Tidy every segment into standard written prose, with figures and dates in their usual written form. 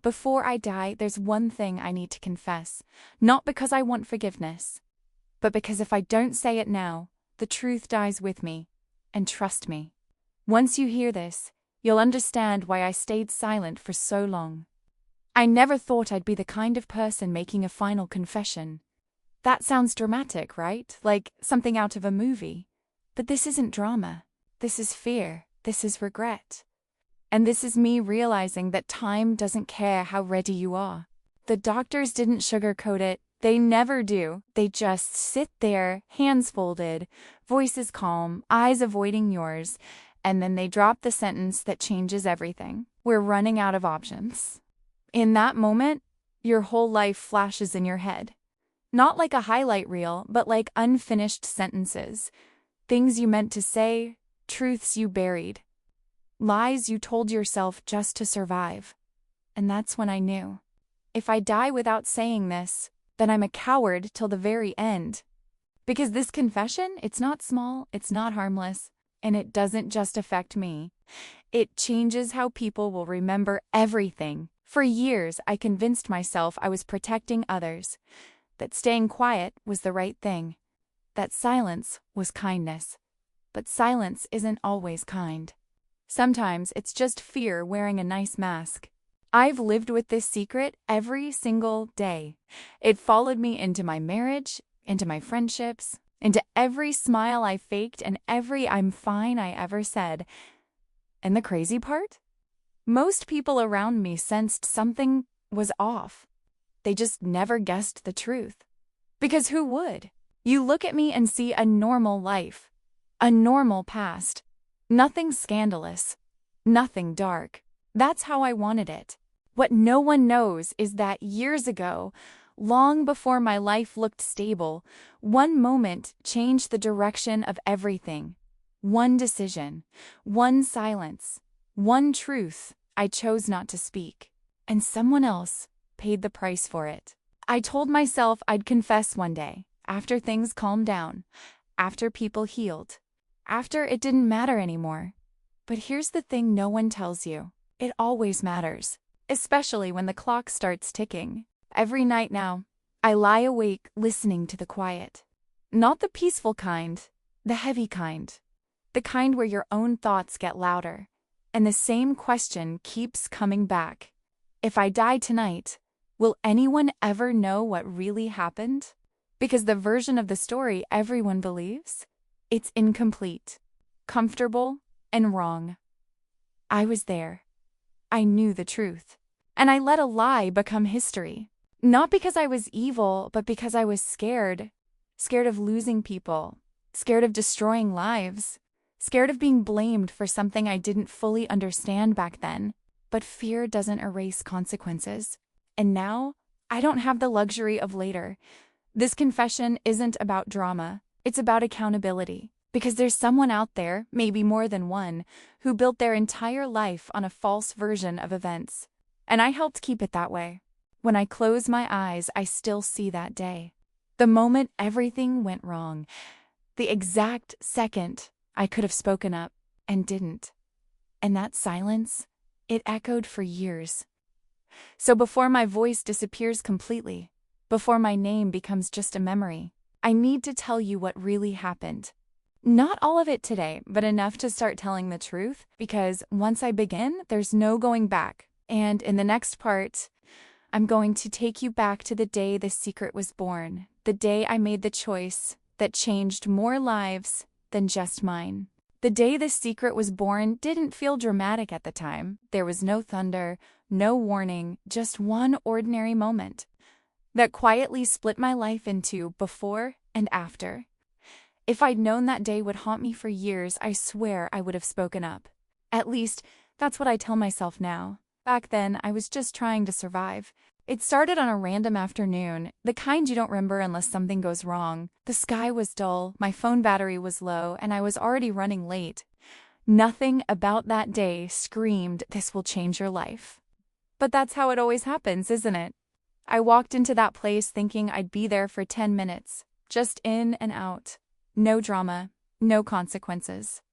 Before I die, there's one thing I need to confess. Not because I want forgiveness, but because if I don't say it now, the truth dies with me. And trust me, once you hear this, you'll understand why I stayed silent for so long. I never thought I'd be the kind of person making a final confession. That sounds dramatic, right? Like something out of a movie. But this isn't drama. This is fear. This is regret. And this is me realizing that time doesn't care how ready you are. The doctors didn't sugarcoat it. They never do. They just sit there, hands folded, voices calm, eyes avoiding yours, and then they drop the sentence that changes everything. We're running out of options. In that moment, your whole life flashes in your head. Not like a highlight reel, but like unfinished sentences. Things you meant to say, truths you buried. Lies you told yourself just to survive. And that's when I knew. If I die without saying this, then I'm a coward till the very end. Because this confession, it's not small, it's not harmless, and it doesn't just affect me. It changes how people will remember everything. For years, I convinced myself I was protecting others, that staying quiet was the right thing, that silence was kindness. But silence isn't always kind. Sometimes it's just fear wearing a nice mask. I've lived with this secret every single day. It followed me into my marriage, into my friendships, into every smile I faked and every "I'm fine" I ever said. And the crazy part? Most people around me sensed something was off. They just never guessed the truth. Because who would? You look at me and see a normal life, a normal past. Nothing scandalous, nothing dark. That's how I wanted it. What no one knows is that years ago, long before my life looked stable, one moment changed the direction of everything. One decision, one silence, one truth I chose not to speak. And someone else paid the price for it. I told myself I'd confess one day, after things calmed down, after people healed, after it didn't matter anymore. But here's the thing no one tells you. It always matters, especially when the clock starts ticking. Every night now, I lie awake listening to the quiet. Not the peaceful kind, the heavy kind. The kind where your own thoughts get louder, and the same question keeps coming back. If I die tonight, will anyone ever know what really happened? Because the version of the story everyone believes, it's incomplete, comfortable, and wrong. I was there. I knew the truth. And I let a lie become history. Not because I was evil, but because I was scared. Scared of losing people. Scared of destroying lives. Scared of being blamed for something I didn't fully understand back then. But fear doesn't erase consequences. And now, I don't have the luxury of later. This confession isn't about drama. It's about accountability. Because there's someone out there, maybe more than one, who built their entire life on a false version of events. And I helped keep it that way. When I close my eyes, I still see that day. The moment everything went wrong. The exact second I could have spoken up and didn't. And that silence, it echoed for years. So before my voice disappears completely, before my name becomes just a memory, I need to tell you what really happened. Not all of it today, but enough to start telling the truth, because once I begin, there's no going back. And in the next part, I'm going to take you back to the day the secret was born, the day I made the choice that changed more lives than just mine. The day the secret was born didn't feel dramatic at the time. There was no thunder, no warning, just one ordinary moment that quietly split my life into before and after. If I'd known that day would haunt me for years, I swear I would have spoken up. At least, that's what I tell myself now. Back then, I was just trying to survive. It started on a random afternoon, the kind you don't remember unless something goes wrong. The sky was dull, my phone battery was low, and I was already running late. Nothing about that day screamed, "This will change your life." But that's how it always happens, isn't it? I walked into that place thinking I'd be there for 10 minutes, just in and out. No drama, no consequences.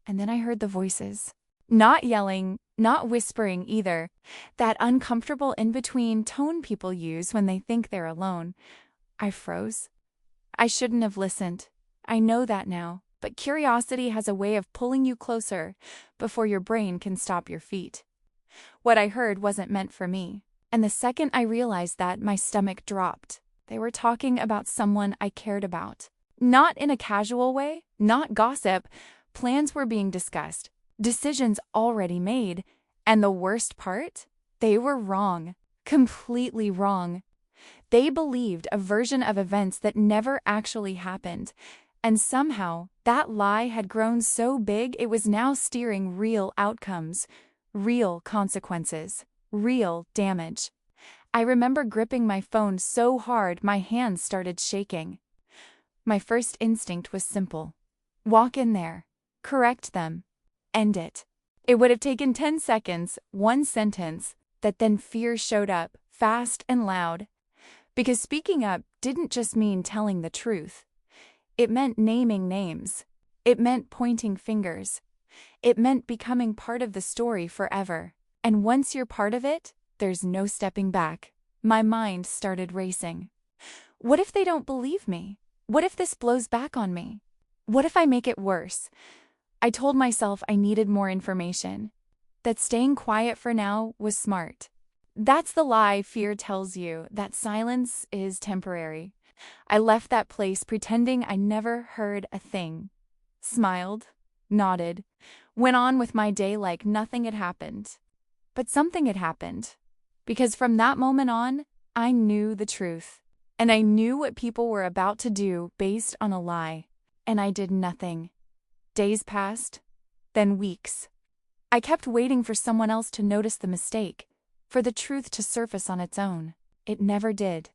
And then I heard the voices. Not yelling, Not whispering either. That uncomfortable in-between tone people use when they think they're alone. I froze. I shouldn't have listened. I know that now, but curiosity has a way of pulling you closer before your brain can stop your feet. What I heard wasn't meant for me, and the second I realized that, my stomach dropped. They were talking about someone I cared about. Not in a casual way, not gossip. Plans were being discussed, decisions already made, and the worst part? They were wrong. Completely wrong. They believed a version of events that never actually happened, and somehow that lie had grown so big it was now steering real outcomes, real consequences, real damage. I remember gripping my phone so hard my hands started shaking. My first instinct was simple. Walk in there. Correct them. End it. It would have taken 10 seconds, one sentence, that then fear showed up, fast and loud. Because speaking up didn't just mean telling the truth. It meant naming names. It meant pointing fingers. It meant becoming part of the story forever. And once you're part of it, there's no stepping back. My mind started racing. What if they don't believe me? What if this blows back on me? What if I make it worse? I told myself I needed more information. That staying quiet for now was smart. That's the lie fear tells you, that silence is temporary. I left that place pretending I never heard a thing. Smiled, nodded, went on with my day like nothing had happened. But something had happened. Because from that moment on, I knew the truth. And I knew what people were about to do based on a lie. And I did nothing. Days passed, then weeks. I kept waiting for someone else to notice the mistake, for the truth to surface on its own. It never did.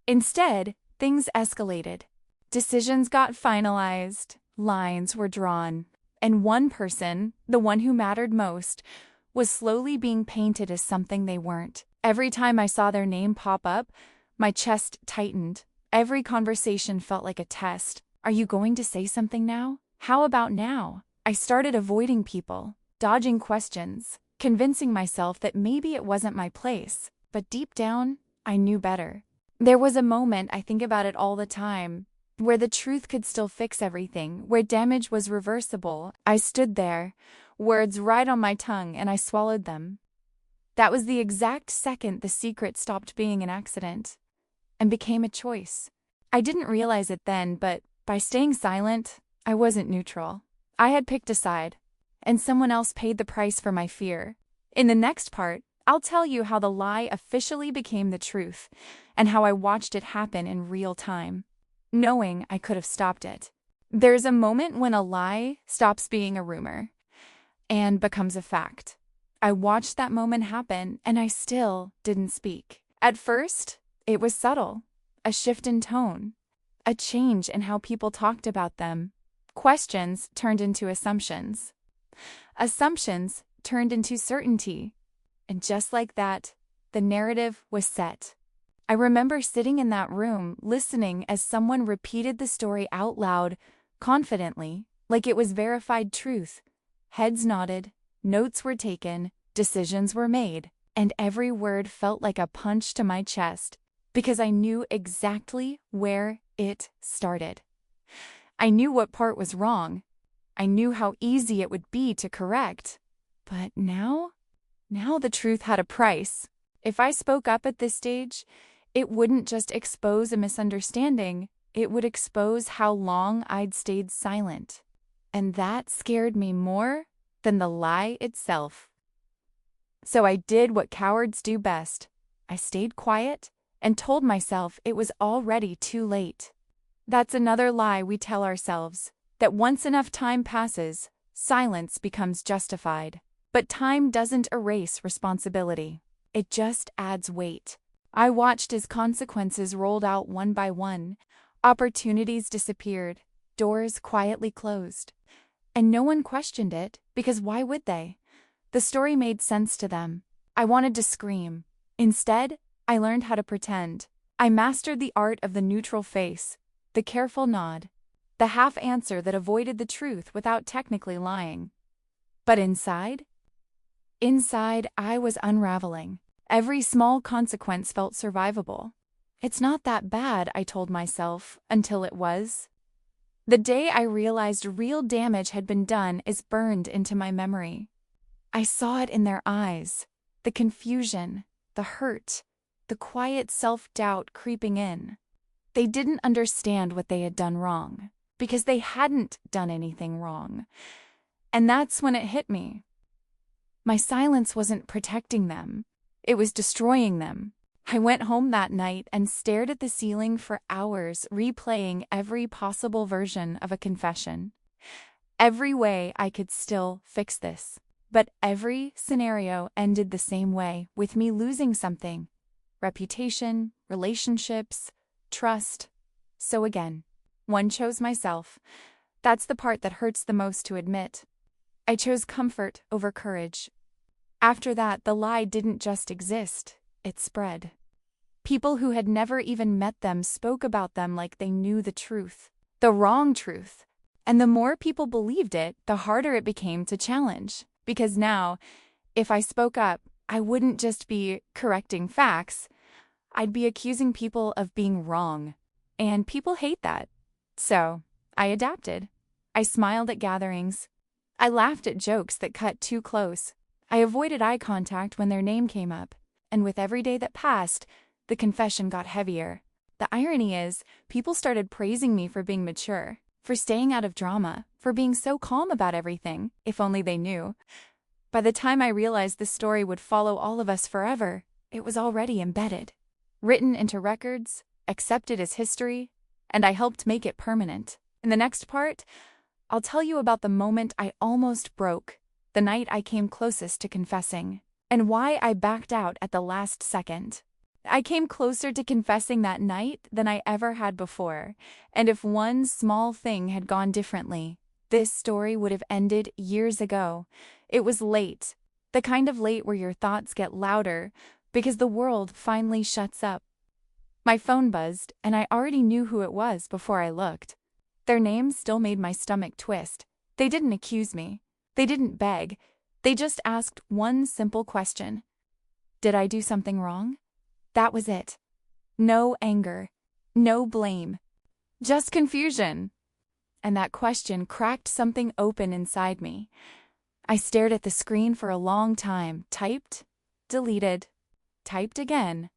Instead, things escalated. Decisions got finalized, lines were drawn, and one person, the one who mattered most, was slowly being painted as something they weren't. Every time I saw their name pop up, my chest tightened. Every conversation felt like a test. Are you going to say something now? How about now? I started avoiding people, dodging questions, convincing myself that maybe it wasn't my place. But deep down, I knew better. There was a moment, I think about it all the time, where the truth could still fix everything, where damage was reversible. I stood there, words right on my tongue, and I swallowed them. That was the exact second the secret stopped being an accident and became a choice. I didn't realize it then, but by staying silent, I wasn't neutral. I had picked a side, and someone else paid the price for my fear. In the next part, I'll tell you how the lie officially became the truth, and how I watched it happen in real time, knowing I could have stopped it. There's a moment when a lie stops being a rumor and becomes a fact. I watched that moment happen, and I still didn't speak. At first, it was subtle, a shift in tone, a change in how people talked about them. Questions turned into assumptions. Assumptions turned into certainty. And just like that, the narrative was set. I remember sitting in that room, listening as someone repeated the story out loud, confidently, like it was verified truth. Heads nodded, notes were taken, decisions were made, and every word felt like a punch to my chest, because I knew exactly where it started. I knew what part was wrong. I knew how easy it would be to correct. But now the truth had a price. If I spoke up at this stage, it wouldn't just expose a misunderstanding, it would expose how long I'd stayed silent. And that scared me more than the lie itself. So I did what cowards do best. I stayed quiet and told myself it was already too late. That's another lie we tell ourselves, that once enough time passes, silence becomes justified. But time doesn't erase responsibility. It just adds weight. I watched as consequences rolled out one by one. Opportunities disappeared. Doors quietly closed. And no one questioned it, because why would they? The story made sense to them. I wanted to scream. Instead, I learned how to pretend. I mastered the art of the neutral face, the careful nod, the half answer that avoided the truth without technically lying. But inside, Inside, I was unraveling. Every small consequence felt survivable. It's not that bad, I told myself, until it was. The day I realized real damage had been done is burned into my memory. I saw it in their eyes, the confusion, the hurt, the quiet self-doubt creeping in. They didn't understand what they had done wrong, because they hadn't done anything wrong. And that's when it hit me. My silence wasn't protecting them. It was destroying them. I went home that night and stared at the ceiling for hours, replaying every possible version of a confession. Every way I could still fix this. But every scenario ended the same way, with me losing something. Reputation, relationships, trust. So again, one chose myself. That's the part that hurts the most to admit. I chose comfort over courage. After that, the lie didn't just exist, it spread. People who had never even met them spoke about them like they knew the truth, the wrong truth. And the more people believed it, the harder it became to challenge. Because now, if I spoke up, I wouldn't just be correcting facts, I'd be accusing people of being wrong. And people hate that. So, I adapted. I smiled at gatherings. I laughed at jokes that cut too close. I avoided eye contact when their name came up. And with every day that passed, the confession got heavier. The irony is, people started praising me for being mature, for staying out of drama, for being so calm about everything, if only they knew. By the time I realized this story would follow all of us forever, it was already embedded, written into records, accepted as history, and I helped make it permanent. In the next part, I'll tell you about the moment I almost broke, the night I came closest to confessing, and why I backed out at the last second. I came closer to confessing that night than I ever had before, and if one small thing had gone differently, this story would have ended years ago. It was late, the kind of late where your thoughts get louder because the world finally shuts up. My phone buzzed, and I already knew who it was before I looked. Their names still made my stomach twist. They didn't accuse me. They didn't beg. They just asked one simple question. Did I do something wrong? That was it. No anger, no blame, just confusion. And that question cracked something open inside me. I stared at the screen for a long time, typed, deleted, typed again.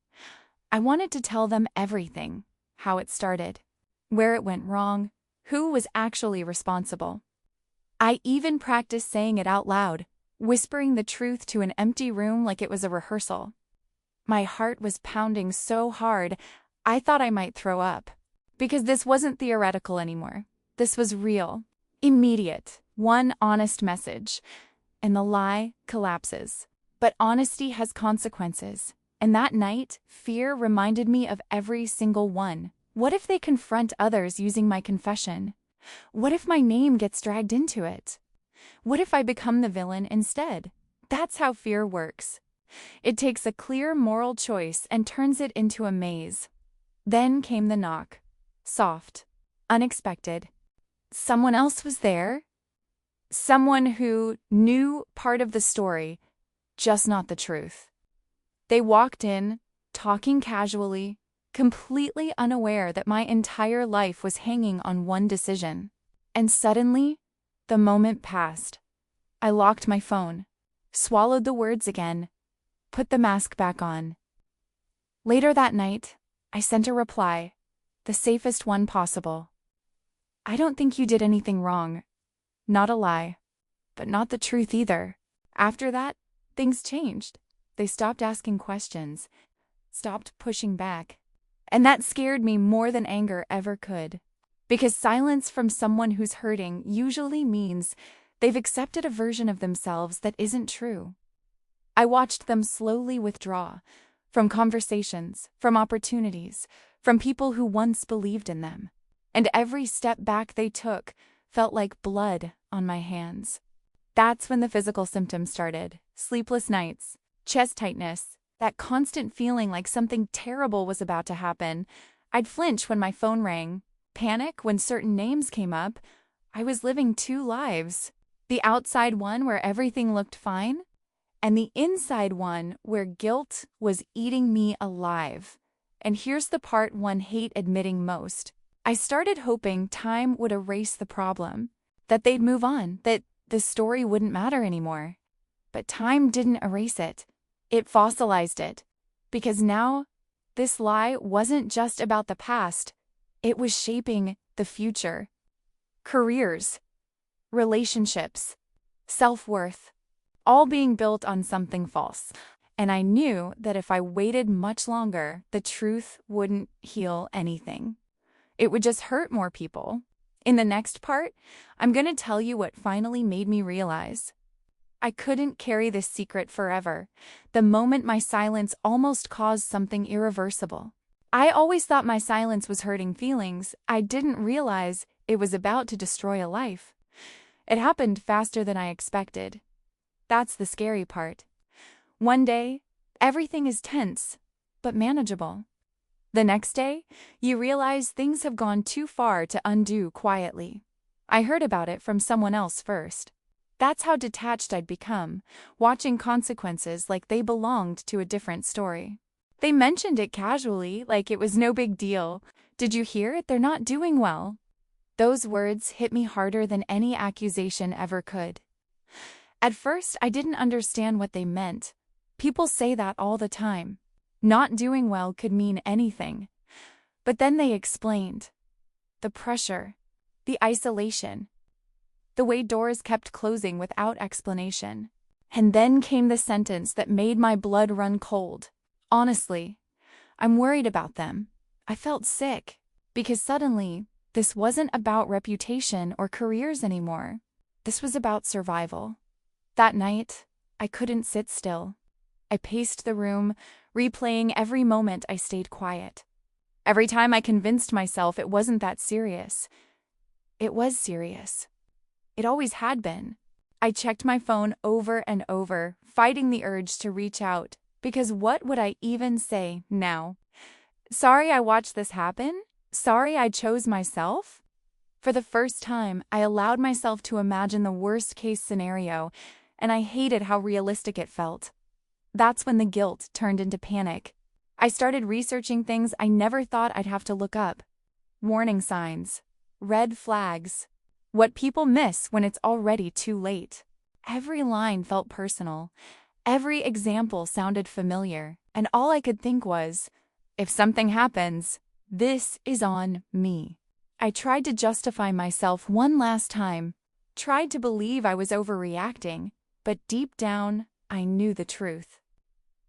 I wanted to tell them everything, how it started, where it went wrong, who was actually responsible. I even practiced saying it out loud, whispering the truth to an empty room like it was a rehearsal. My heart was pounding so hard, I thought I might throw up. Because this wasn't theoretical anymore. This was real, immediate, one honest message. And the lie collapses. But honesty has consequences. And that night, fear reminded me of every single one. What if they confront others using my confession? What if my name gets dragged into it? What if I become the villain instead? That's how fear works. It takes a clear moral choice and turns it into a maze. Then came the knock. Soft. Unexpected. Someone else was there. Someone who knew part of the story, just not the truth. They walked in, talking casually, completely unaware that my entire life was hanging on one decision. And suddenly, the moment passed. I locked my phone, swallowed the words again, put the mask back on. Later that night, I sent a reply, the safest one possible. I don't think you did anything wrong. Not a lie, but not the truth either. After that, things changed. They stopped asking questions, stopped pushing back. And that scared me more than anger ever could. Because silence from someone who's hurting usually means they've accepted a version of themselves that isn't true. I watched them slowly withdraw, from conversations, from opportunities, from people who once believed in them. And every step back they took felt like blood on my hands. That's when the physical symptoms started. Sleepless nights, chest tightness, that constant feeling like something terrible was about to happen. I'd flinch when my phone rang, panic when certain names came up. I was living two lives. The outside one where everything looked fine, and the inside one where guilt was eating me alive. And here's the part one hate admitting most. I started hoping time would erase the problem, that they'd move on, that the story wouldn't matter anymore. But time didn't erase it. It fossilized it. Because now, this lie wasn't just about the past. It was shaping the future. Careers, relationships, self-worth, all being built on something false. And I knew that if I waited much longer, the truth wouldn't heal anything. It would just hurt more people. In the next part, I'm going to tell you what finally made me realize I couldn't carry this secret forever. The moment my silence almost caused something irreversible. I always thought my silence was hurting feelings. I didn't realize it was about to destroy a life. It happened faster than I expected. That's the scary part. One day, everything is tense, but manageable. The next day, you realize things have gone too far to undo quietly. I heard about it from someone else first. That's how detached I'd become, watching consequences like they belonged to a different story. They mentioned it casually, like it was no big deal. Did you hear? They're not doing well. Those words hit me harder than any accusation ever could. At first, I didn't understand what they meant. People say that all the time. Not doing well could mean anything. But then they explained. The pressure, the isolation, the way doors kept closing without explanation. And then came the sentence that made my blood run cold. Honestly, I'm worried about them. I felt sick, because suddenly, this wasn't about reputation or careers anymore. This was about survival. That night, I couldn't sit still. I paced the room, replaying every moment I stayed quiet. Every time I convinced myself it wasn't that serious. It was serious. It always had been. I checked my phone over and over, fighting the urge to reach out, because what would I even say now? Sorry I watched this happen? Sorry I chose myself? For the first time, I allowed myself to imagine the worst-case scenario, and I hated how realistic it felt. That's when the guilt turned into panic. I started researching things I never thought I'd have to look up. Warning signs, red flags, what people miss when it's already too late. Every line felt personal. Every example sounded familiar, and all I could think was, if something happens, this is on me. I tried to justify myself one last time, tried to believe I was overreacting, but deep down, I knew the truth.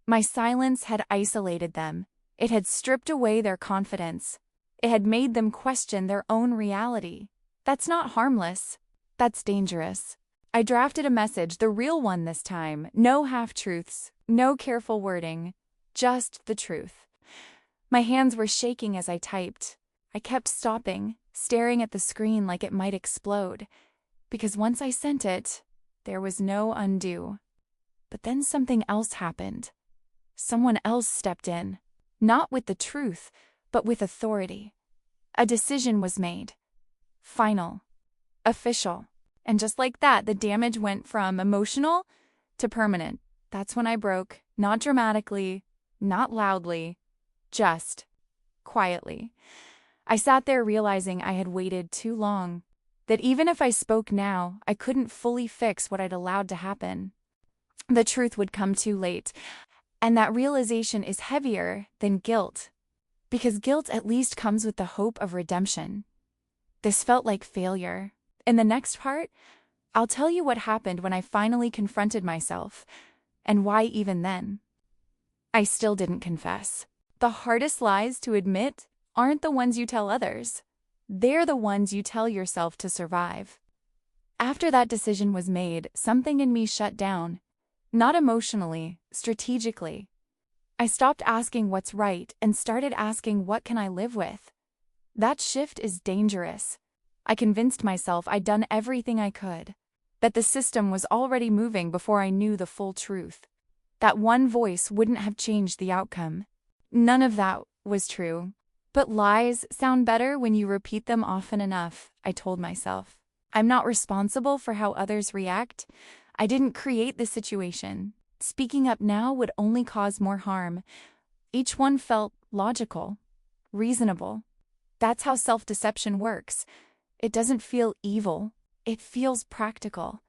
My silence had isolated them. It had stripped away their confidence. It had made them question their own reality. That's not harmless. That's dangerous. I drafted a message, the real one this time. No half-truths, no careful wording, just the truth. My hands were shaking as I typed. I kept stopping, staring at the screen like it might explode. Because once I sent it, there was no undo. But then something else happened. Someone else stepped in, not with the truth, but with authority. A decision was made. Final. Official. And just like that, the damage went from emotional to permanent. That's when I broke, not dramatically, not loudly, just quietly. I sat there realizing I had waited too long, that even if I spoke now, I couldn't fully fix what I'd allowed to happen. The truth would come too late, and that realization is heavier than guilt, because guilt at least comes with the hope of redemption. This felt like failure. In the next part, I'll tell you what happened when I finally confronted myself, and why even then. I still didn't confess. The hardest lies to admit aren't the ones you tell others. They're the ones you tell yourself to survive. After that decision was made, something in me shut down. Not emotionally, strategically. I stopped asking what's right and started asking what can I live with. That shift is dangerous. I convinced myself I'd done everything I could, that the system was already moving before I knew the full truth, that one voice wouldn't have changed the outcome. None of that was true. But lies sound better when you repeat them often enough, I told myself. I'm not responsible for how others react. I didn't create the situation. Speaking up now would only cause more harm. Each one felt logical, reasonable. That's how self-deception works. It doesn't feel evil. It feels practical.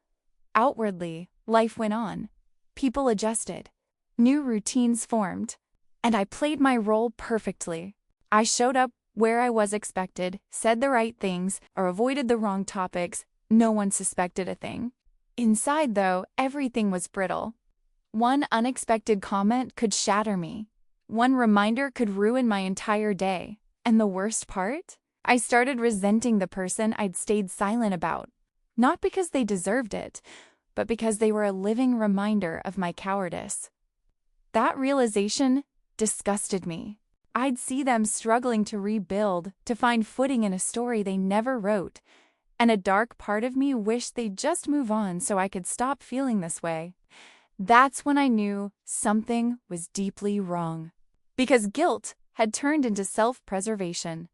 Outwardly, life went on. People adjusted. New routines formed. And I played my role perfectly. I showed up where I was expected, said the right things, or avoided the wrong topics. No one suspected a thing. Inside, though, everything was brittle. One unexpected comment could shatter me. One reminder could ruin my entire day. And the worst part? I started resenting the person I'd stayed silent about. Not because they deserved it, but because they were a living reminder of my cowardice. That realization disgusted me. I'd see them struggling to rebuild, to find footing in a story they never wrote, and a dark part of me wished they'd just move on so I could stop feeling this way. That's when I knew something was deeply wrong, because guilt had turned into self-preservation.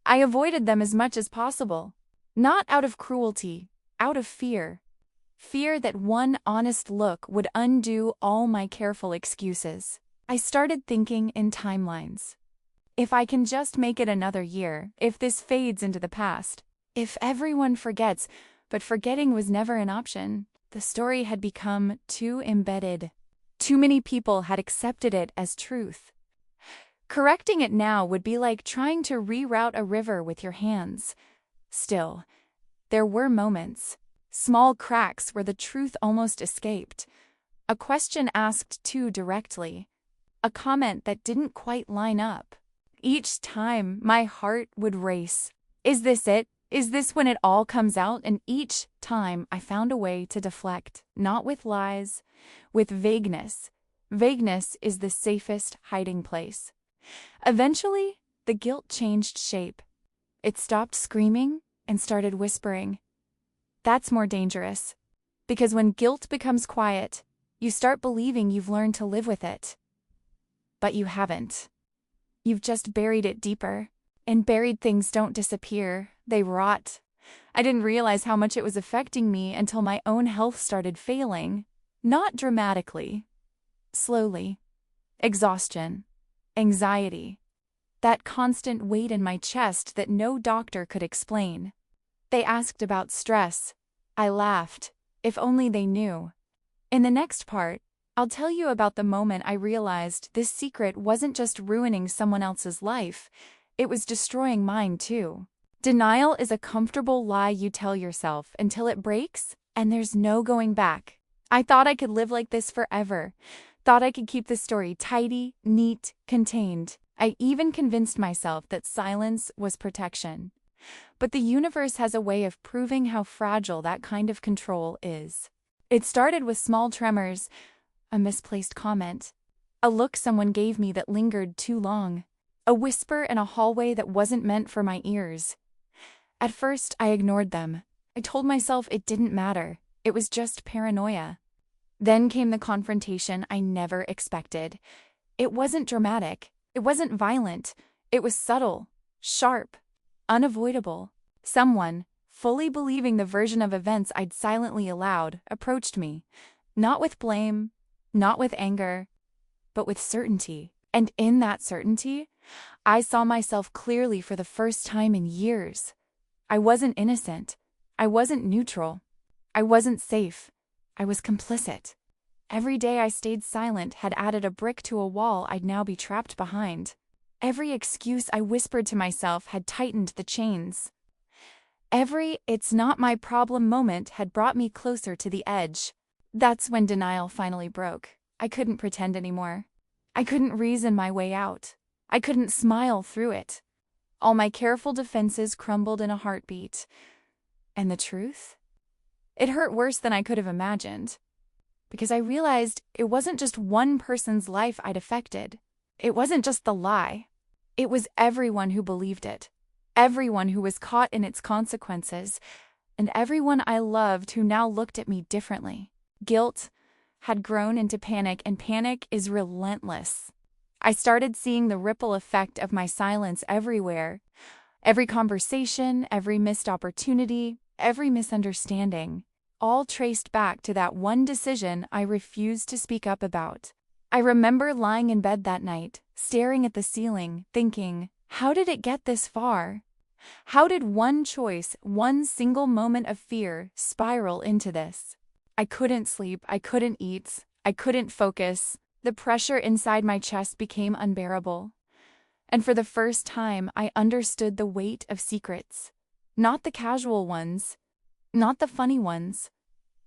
I avoided them as much as possible, not out of cruelty, out of fear. Fear that one honest look would undo all my careful excuses. I started thinking in timelines. If I can just make it another year, if this fades into the past, if everyone forgets, but forgetting was never an option, the story had become too embedded. Too many people had accepted it as truth. Correcting it now would be like trying to reroute a river with your hands. Still, there were moments, small cracks where the truth almost escaped. A question asked too directly. A comment that didn't quite line up. Each time, my heart would race. Is this it? Is this when it all comes out? And each time, I found a way to deflect, not with lies, with vagueness. Vagueness is the safest hiding place. Eventually, the guilt changed shape. It stopped screaming and started whispering. That's more dangerous, because when guilt becomes quiet, you start believing you've learned to live with it. But you haven't. You've just buried it deeper. And buried things don't disappear, they rot. I didn't realize how much it was affecting me until my own health started failing. Not dramatically. Slowly. Exhaustion. Anxiety. That constant weight in my chest that no doctor could explain. They asked about stress. I laughed. If only they knew. In the next part, I'll tell you about the moment I realized this secret wasn't just ruining someone else's life, it was destroying mine too. Denial is a comfortable lie you tell yourself until it breaks and there's no going back. I thought I could live like this forever. Thought I could keep the story tidy, neat, contained. I even convinced myself that silence was protection. But the universe has a way of proving how fragile that kind of control is. It started with small tremors, a misplaced comment, a look someone gave me that lingered too long, a whisper in a hallway that wasn't meant for my ears. At first, I ignored them. I told myself it didn't matter. It was just paranoia. Then came the confrontation I never expected. It wasn't dramatic. It wasn't violent. It was subtle, sharp, unavoidable. Someone, fully believing the version of events I'd silently allowed, approached me, not with blame, not with anger, but with certainty. And in that certainty, I saw myself clearly for the first time in years. I wasn't innocent. I wasn't neutral. I wasn't safe. I was complicit. Every day I stayed silent had added a brick to a wall I'd now be trapped behind. Every excuse I whispered to myself had tightened the chains. Every "it's not my problem" moment had brought me closer to the edge. That's when denial finally broke. I couldn't pretend anymore. I couldn't reason my way out. I couldn't smile through it. All my careful defenses crumbled in a heartbeat. And the truth? It hurt worse than I could have imagined. Because I realized it wasn't just one person's life I'd affected. It wasn't just the lie. It was everyone who believed it. Everyone who was caught in its consequences. And everyone I loved who now looked at me differently. Guilt had grown into panic, and panic is relentless. I started seeing the ripple effect of my silence everywhere. Every conversation, every missed opportunity, every misunderstanding. all traced back to that one decision I refused to speak up about. I remember lying in bed that night, staring at the ceiling, thinking, how did it get this far? How did one choice, one single moment of fear, spiral into this? I couldn't sleep, I couldn't eat, I couldn't focus. The pressure inside my chest became unbearable. And for the first time, I understood the weight of secrets. Not the casual ones, not the funny ones,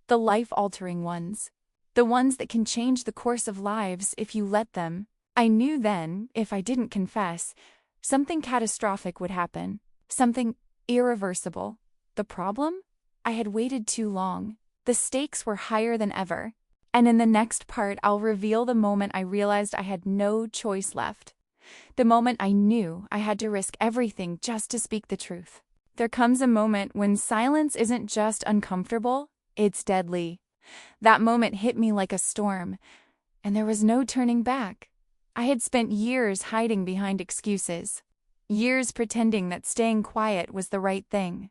the life-altering ones. The ones that can change the course of lives if you let them. I knew then, if I didn't confess, something catastrophic would happen. Something irreversible. The problem? I had waited too long. The stakes were higher than ever. And in the next part, I'll reveal the moment I realized I had no choice left. The moment I knew I had to risk everything just to speak the truth. There comes a moment when silence isn't just uncomfortable, it's deadly. That moment hit me like a storm, and there was no turning back. I had spent years hiding behind excuses. Years pretending that staying quiet was the right thing.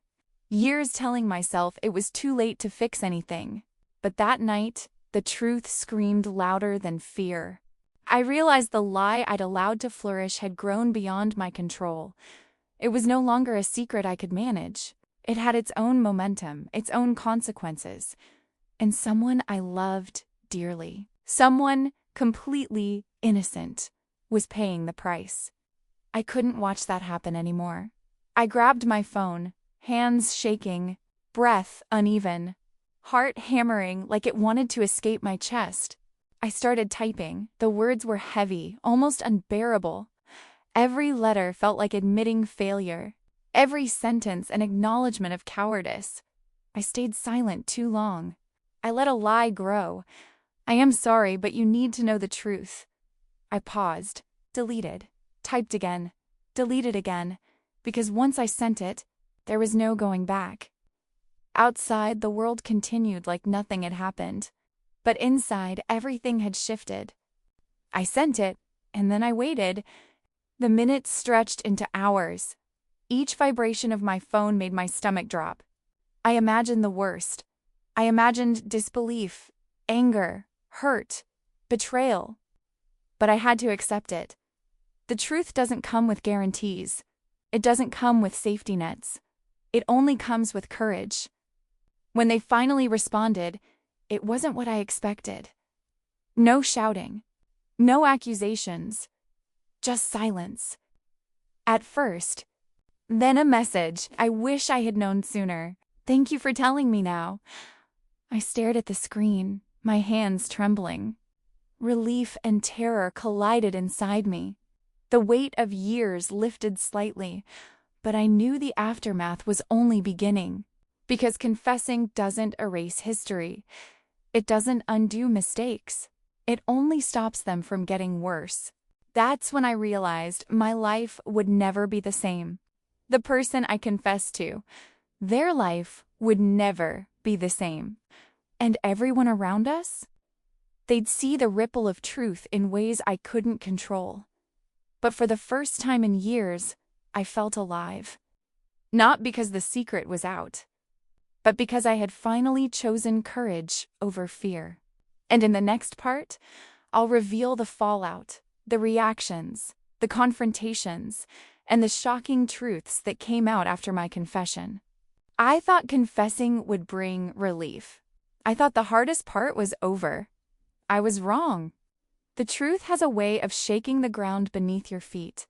Years telling myself it was too late to fix anything. But that night, the truth screamed louder than fear. I realized the lie I'd allowed to flourish had grown beyond my control. It was no longer a secret I could manage. It had its own momentum, its own consequences. And someone I loved dearly, someone completely innocent, was paying the price. I couldn't watch that happen anymore. I grabbed my phone, hands shaking, breath uneven, heart hammering like it wanted to escape my chest. I started typing. The words were heavy, almost unbearable. Every letter felt like admitting failure. Every sentence an acknowledgement of cowardice. I stayed silent too long. I let a lie grow. I am sorry, but you need to know the truth. I paused, deleted, typed again, deleted again, because once I sent it, there was no going back. Outside, the world continued like nothing had happened. But inside, everything had shifted. I sent it, and then I waited. The minutes stretched into hours. Each vibration of my phone made my stomach drop. I imagined the worst. I imagined disbelief, anger, hurt, betrayal. But I had to accept it. The truth doesn't come with guarantees. It doesn't come with safety nets. It only comes with courage. When they finally responded, it wasn't what I expected. No shouting. No accusations. Just silence. At first. Then a message. I wish I had known sooner. Thank you for telling me now. I stared at the screen, my hands trembling. Relief and terror collided inside me. The weight of years lifted slightly, but I knew the aftermath was only beginning. Because confessing doesn't erase history. It doesn't undo mistakes. It only stops them from getting worse. That's when I realized my life would never be the same. The person I confessed to, their life would never be the same. And everyone around us? They'd see the ripple of truth in ways I couldn't control. But for the first time in years, I felt alive. Not because the secret was out, but because I had finally chosen courage over fear. And in the next part, I'll reveal the fallout, the reactions, the confrontations, and the shocking truths that came out after my confession. I thought confessing would bring relief. I thought the hardest part was over. I was wrong. The truth has a way of shaking the ground beneath your feet.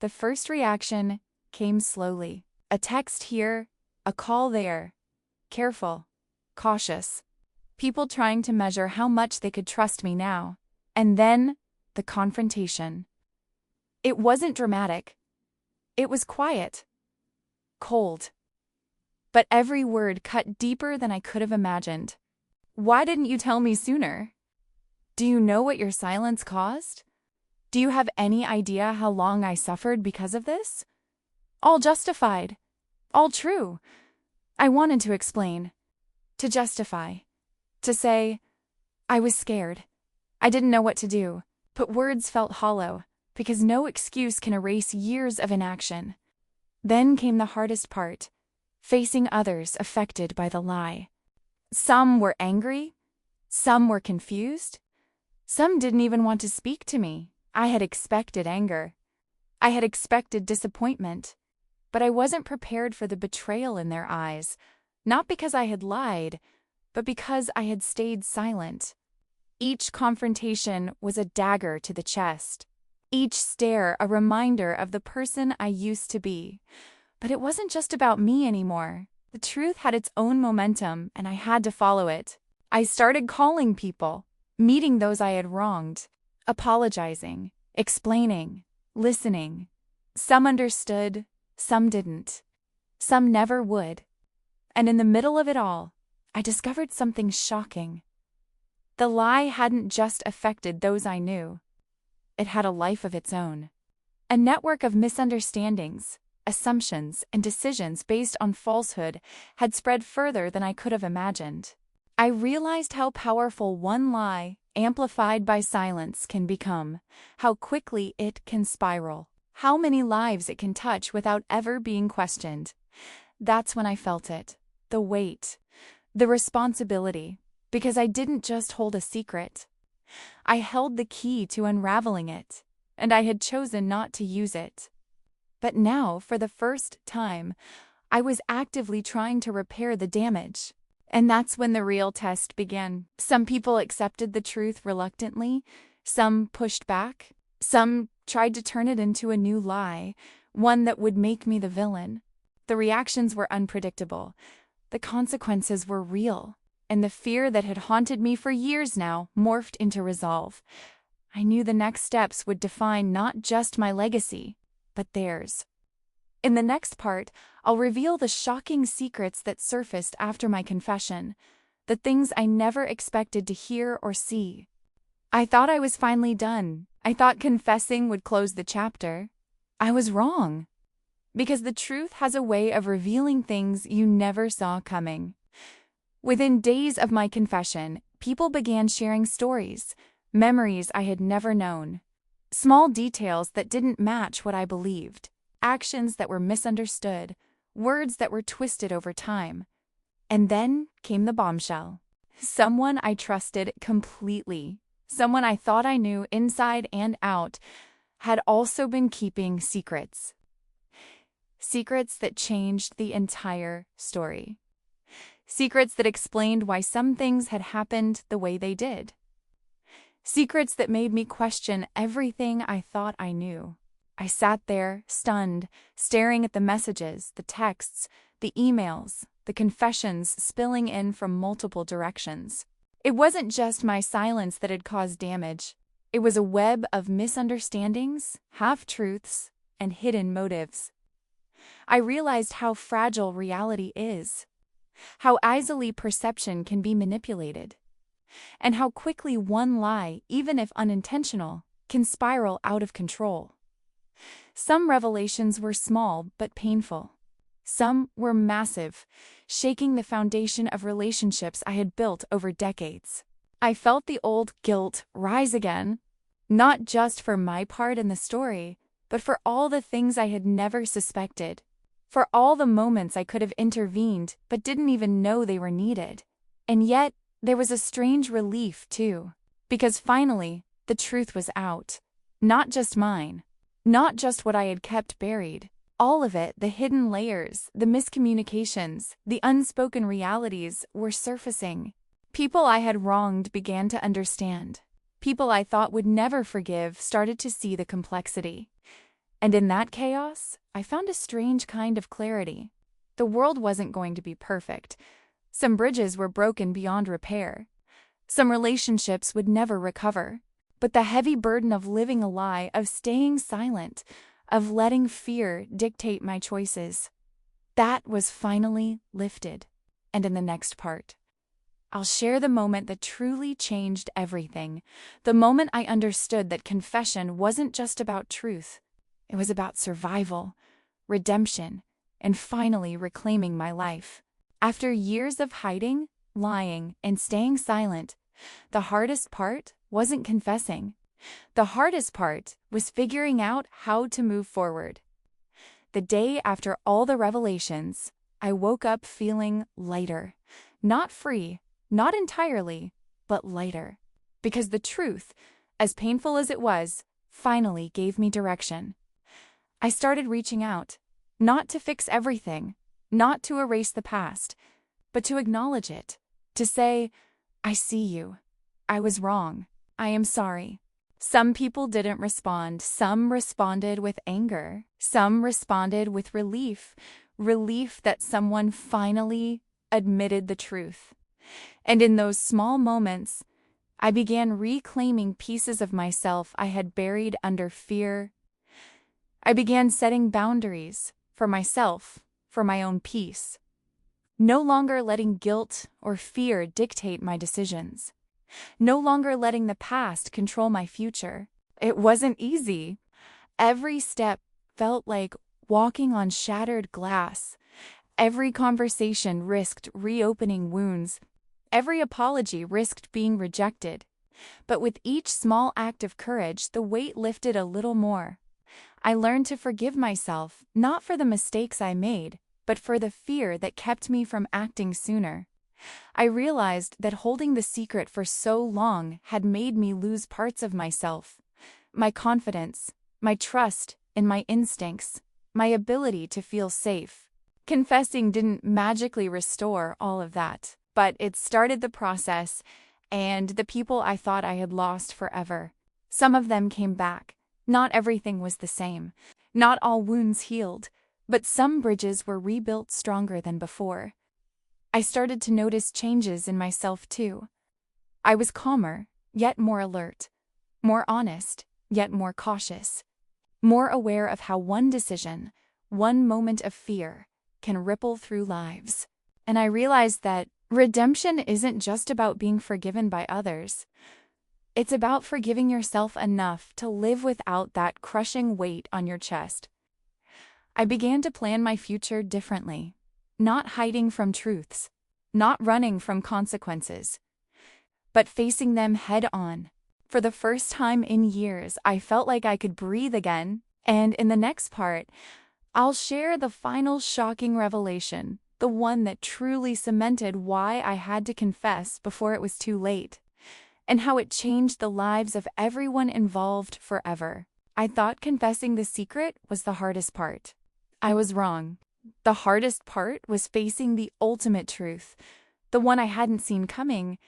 The first reaction came slowly. A text here, a call there. Careful, cautious. People trying to measure how much they could trust me now. And then, the confrontation. It wasn't dramatic. It was quiet. Cold. But every word cut deeper than I could have imagined. Why didn't you tell me sooner? Do you know what your silence caused? Do you have any idea how long I suffered because of this? All justified. All true. I wanted to explain. To justify. To say, I was scared. I didn't know what to do. But words felt hollow, because no excuse can erase years of inaction. Then came the hardest part, facing others affected by the lie. Some were angry, some were confused, some didn't even want to speak to me. I had expected anger. I had expected disappointment, but I wasn't prepared for the betrayal in their eyes, not because I had lied, but because I had stayed silent. Each confrontation was a dagger to the chest. Each stare a reminder of the person I used to be. But it wasn't just about me anymore. The truth had its own momentum, and I had to follow it. I started calling people, meeting those I had wronged, apologizing, explaining, listening. Some understood, some didn't. Some never would. And in the middle of it all, I discovered something shocking. The lie hadn't just affected those I knew. It had a life of its own. A network of misunderstandings, assumptions, and decisions based on falsehood had spread further than I could have imagined. I realized how powerful one lie, amplified by silence, can become, how quickly it can spiral, how many lives it can touch without ever being questioned. That's when I felt it, the weight, the responsibility, because I didn't just hold a secret. I held the key to unraveling it, and I had chosen not to use it. But now, for the first time, I was actively trying to repair the damage. And that's when the real test began. Some people accepted the truth reluctantly, some pushed back, some tried to turn it into a new lie, one that would make me the villain. The reactions were unpredictable. The consequences were real. And the fear that had haunted me for years now morphed into resolve. I knew the next steps would define not just my legacy, but theirs. In the next part, I'll reveal the shocking secrets that surfaced after my confession, the things I never expected to hear or see. I thought I was finally done. I thought confessing would close the chapter. I was wrong. Because the truth has a way of revealing things you never saw coming. Within days of my confession, people began sharing stories, memories I had never known, small details that didn't match what I believed, actions that were misunderstood, words that were twisted over time. And then came the bombshell. Someone I trusted completely, someone I thought I knew inside and out, had also been keeping secrets. Secrets that changed the entire story. Secrets that explained why some things had happened the way they did. Secrets that made me question everything I thought I knew. I sat there, stunned, staring at the messages, the texts, the emails, the confessions spilling in from multiple directions. It wasn't just my silence that had caused damage. It was a web of misunderstandings, half-truths, and hidden motives. I realized how fragile reality is. How easily perception can be manipulated, and how quickly one lie, even if unintentional, can spiral out of control. Some revelations were small but painful. Some were massive, shaking the foundation of relationships I had built over decades. I felt the old guilt rise again, not just for my part in the story, but for all the things I had never suspected. For all the moments I could have intervened but didn't even know they were needed. And yet, there was a strange relief, too, because finally, the truth was out. Not just mine. Not just what I had kept buried. All of it, the hidden layers, the miscommunications, the unspoken realities, were surfacing. People I had wronged began to understand. People I thought would never forgive started to see the complexity. And in that chaos, I found a strange kind of clarity. The world wasn't going to be perfect. Some bridges were broken beyond repair. Some relationships would never recover. But the heavy burden of living a lie, of staying silent, of letting fear dictate my choices, that was finally lifted. And in the next part, I'll share the moment that truly changed everything. The moment I understood that confession wasn't just about truth. It was about survival, redemption, and finally reclaiming my life. After years of hiding, lying, and staying silent, the hardest part wasn't confessing. The hardest part was figuring out how to move forward. The day after all the revelations, I woke up feeling lighter. Not free, not entirely, but lighter. Because the truth, as painful as it was, finally gave me direction. I started reaching out, not to fix everything, not to erase the past, but to acknowledge it, to say, I see you. I was wrong. I am sorry. Some people didn't respond. Some responded with anger. Some responded with relief that someone finally admitted the truth. And in those small moments, I began reclaiming pieces of myself I had buried under fear. I began setting boundaries for myself, for my own peace. No longer letting guilt or fear dictate my decisions. No longer letting the past control my future. It wasn't easy. Every step felt like walking on shattered glass. Every conversation risked reopening wounds. Every apology risked being rejected. But with each small act of courage, the weight lifted a little more. I learned to forgive myself, not for the mistakes I made, but for the fear that kept me from acting sooner. I realized that holding the secret for so long had made me lose parts of myself. My confidence, my trust in my instincts, my ability to feel safe. Confessing didn't magically restore all of that, but it started the process and the people I thought I had lost forever. Some of them came back. Not everything was the same. Not all wounds healed, but some bridges were rebuilt stronger than before. I started to notice changes in myself too. I was calmer, yet more alert. More honest, yet more cautious. More aware of how one decision, one moment of fear, can ripple through lives. And I realized that redemption isn't just about being forgiven by others. It's about forgiving yourself enough to live without that crushing weight on your chest. I began to plan my future differently, not hiding from truths, not running from consequences, but facing them head on. For the first time in years, I felt like I could breathe again, and in the next part, I'll share the final shocking revelation, the one that truly cemented why I had to confess before it was too late, and how it changed the lives of everyone involved forever. I thought confessing the secret was the hardest part. I was wrong. The hardest part was facing the ultimate truth, the one I hadn't seen coming.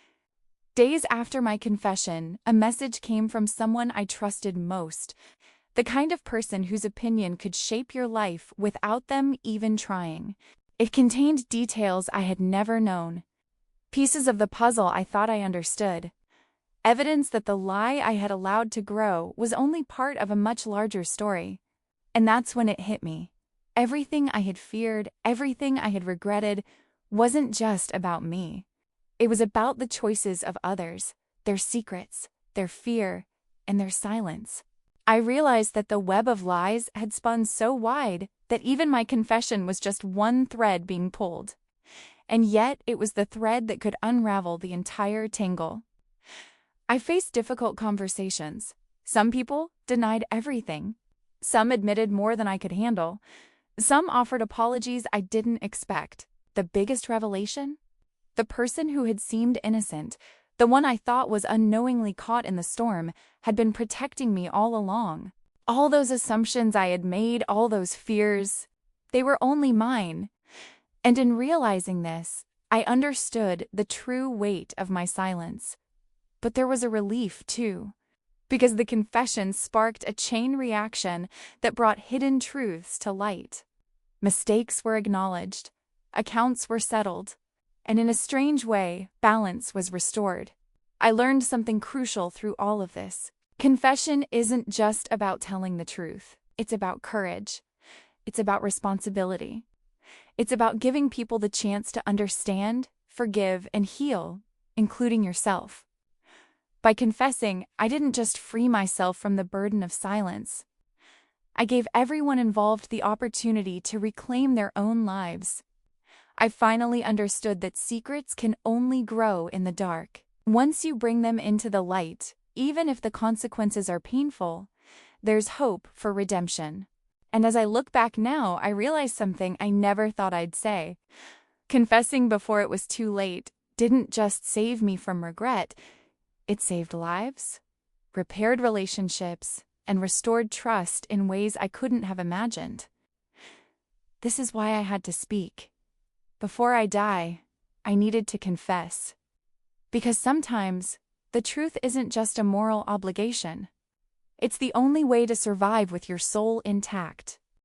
Days after my confession, a message came from someone I trusted most, the kind of person whose opinion could shape your life without them even trying. It contained details I had never known, pieces of the puzzle I thought I understood, evidence that the lie I had allowed to grow was only part of a much larger story. And that's when it hit me. Everything I had feared, everything I had regretted, wasn't just about me. It was about the choices of others, their secrets, their fear, and their silence. I realized that the web of lies had spun so wide that even my confession was just one thread being pulled. And yet it was the thread that could unravel the entire tangle. I faced difficult conversations. Some people denied everything. Some admitted more than I could handle. Some offered apologies I didn't expect. The biggest revelation? The person who had seemed innocent, the one I thought was unknowingly caught in the storm, had been protecting me all along. All those assumptions I had made, all those fears, they were only mine. And in realizing this, I understood the true weight of my silence. But there was a relief, too, because the confession sparked a chain reaction that brought hidden truths to light. Mistakes were acknowledged, accounts were settled, and in a strange way, balance was restored. I learned something crucial through all of this. Confession isn't just about telling the truth. It's about courage. It's about responsibility. It's about giving people the chance to understand, forgive, and heal, including yourself. By confessing, I didn't just free myself from the burden of silence. I gave everyone involved the opportunity to reclaim their own lives. I finally understood that secrets can only grow in the dark. Once you bring them into the light, even if the consequences are painful, there's hope for redemption. And as I look back now, I realize something I never thought I'd say. Confessing before it was too late didn't just save me from regret, it saved lives, repaired relationships, and restored trust in ways I couldn't have imagined. This is why I had to speak. Before I die, I needed to confess. Because sometimes, the truth isn't just a moral obligation. It's the only way to survive with your soul intact.